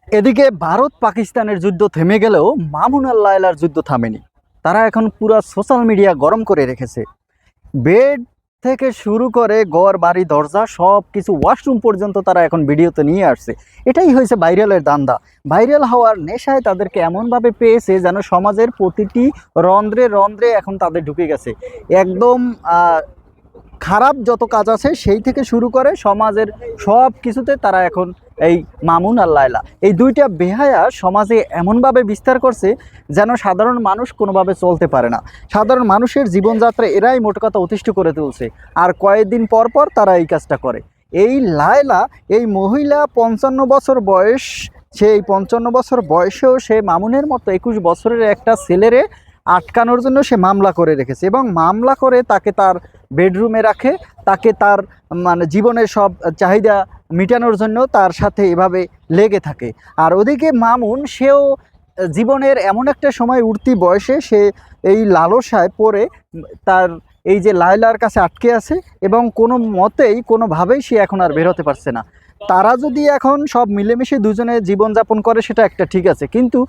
এদিকে ভারত পাকিস্তানের যুদ্ধ থেমে গেলেও মামুন আর লায়লার যুদ্ধ থামেনি। তারা এখন পুরো সোশ্যাল মিডিয়া গরম করে রেখেছে। বেড থেকে শুরু করে ঘর বাড়ি দরজা সব কিছু, ওয়াশরুম পর্যন্ত তারা এখন ভিডিওতে নিয়ে আসছে। এটাই হয়েছে ভাইরালের দান্দা। ভাইরাল হওয়ার নেশায় তাদেরকে এমনভাবে পেয়েছে যেন সমাজের প্রতিটি রন্ধ্রে রন্ধ্রে এখন তাদের ঢুকে গেছে। একদম খারাপ যত কাজ আছে সেই থেকে শুরু করে সমাজের সব কিছুতে তারা এখন এই মামুন আর লায়লা, এই দুইটা বেহায়া সমাজে এমনভাবে বিস্তার করছে যেন সাধারণ মানুষ কোনোভাবে চলতে পারে না। সাধারণ মানুষের জীবনযাত্রা এরাই মোট কথা অতিষ্ঠ করে তুলছে। আর কয়েকদিন পর পর তারা এই কাজটা করে। এই লায়লা, এই মহিলা 55 বছর বয়স, সেই 55 বছর বয়সেও সে মামুনের মতো 21 বছরের একটা ছেলেরে আটকানোর জন্য সে মামলা করে রেখেছে এবং মামলা করে তাকে তার বেডরুমে রাখে, তাকে তার মানে জীবনের সব চাহিদা মিটানোর জন্য তার সাথে এভাবে লেগে থাকে। আর ওদিকে মামুন, সেও জীবনের এমন একটা সময় উঠতি বয়সে সে এই লালসায় পড়ে তার এই যে লায়লার কাছে আটকে আছে এবং কোনো মতেই কোনোভাবেই সে এখন আর বেরোতে পারছে না। তারা যদি এখন সব মিলেমিশে দুজনে জীবনযাপন করে সেটা একটা ঠিক আছে, কিন্তু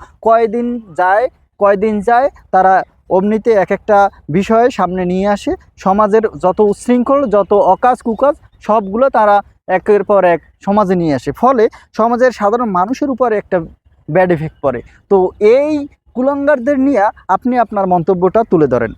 কয়দিন যায় তারা অমনিতে এক একটা বিষয়ে সামনে নিয়ে আসে। সমাজের যত উচ্ছৃঙ্খল, যত অকাজ কুকাজ সবগুলো তারা একের পর এক সমাজে নিয়ে আসে, ফলে সমাজের সাধারণ মানুষের উপরে একটা ব্যাড এফেক্ট পড়ে। তো এই কুলাঙ্গারদের নিয়ে আপনি আপনার মন্তব্যটা তুলে ধরেন।